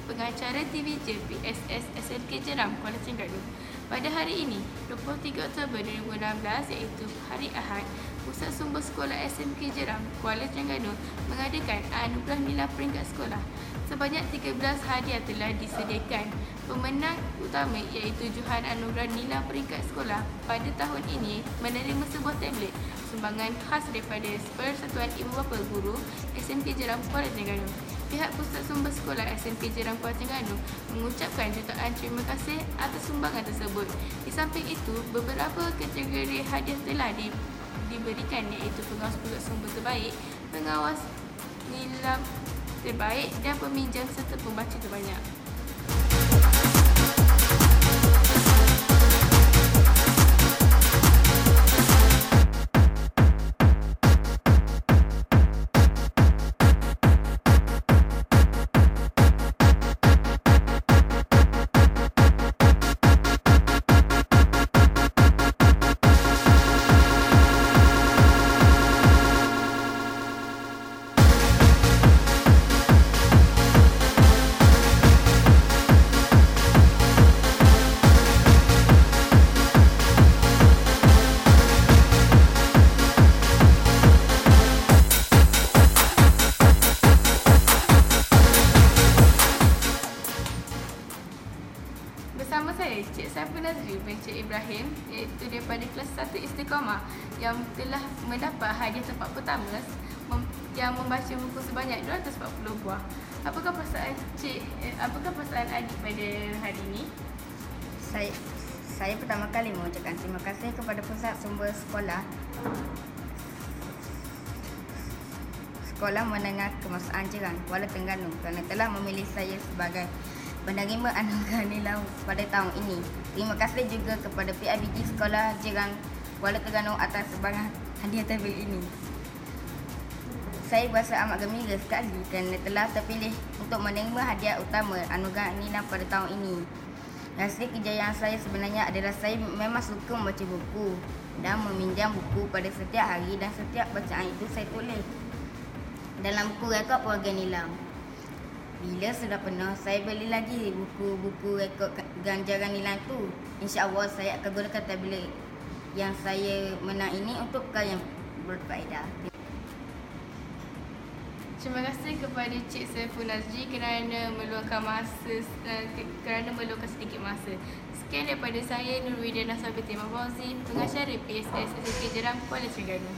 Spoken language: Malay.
pengacara TVJ PSS SMK Jeram, Kuala Terengganu. Pada hari ini, 23 Oktober 2016 iaitu hari Ahad, Pusat Sumber Sekolah SMK Jeram, Kuala Terengganu mengadakan anugerah nilai peringkat sekolah. Sebanyak 13 hadiah telah disediakan. Pemenang utama iaitu Johan Anugerah Nilai Peringkat Sekolah pada tahun ini menerima sebuah tablet sumbangan khas daripada Persatuan Ibu Bapa Guru SMK Jeram, Kuala Terengganu. Pihak Pusat Sumber Sekolah SMK Jeram, Kuala Terengganu mengucapkan jutaan terima kasih atas sumbangan tersebut. Di samping itu, beberapa kategori hadiah telah diberikan iaitu pengawas pusat sumber terbaik, pengawas nilai terbaik dan peminjam serta pembaca terbanyak. Bersama saya, Cik Saiful Nazri bin Cik Ibrahim iaitu daripada kelas 1 Istiqamah yang telah mendapat hadiah tempat pertama yang membaca buku sebanyak 240 buah. Apakah perasaan adik pada hari ini? Saya pertama kali mengucapkan terima kasih kepada Pusat Sumber Sekolah Menengah Kemasaan Jeram, Kuala Terengganu kerana telah memilih saya sebagai penerima anugerah nilai pada tahun ini. Terima kasih juga kepada PIBG Sekolah Jeram, Kuala Terengganu atas sumbangan hadiah tablet ini. Saya berasa amat gembira sekali kerana telah terpilih untuk menerima hadiah utama anugerah nilai pada tahun ini. Rahsia kejayaan saya sebenarnya adalah saya memang suka membaca buku dan meminjam buku pada setiap hari, dan setiap bacaan itu saya tulis dalam buku rekod program nilai. Bila sudah penuh, saya beli lagi buku-buku rekod ganjaran nilai itu. InsyaAllah saya akan gunakan tablet yang saya menang ini untuk perkara yang berfaedah. Terima kasih kepada Cik Saiful Nazri kerana meluangkan sedikit masa. Sekian daripada saya, Nurwidiana Sabitin Mafauzi, pengacara PSS SMK Jeram, Kuala Terengganu.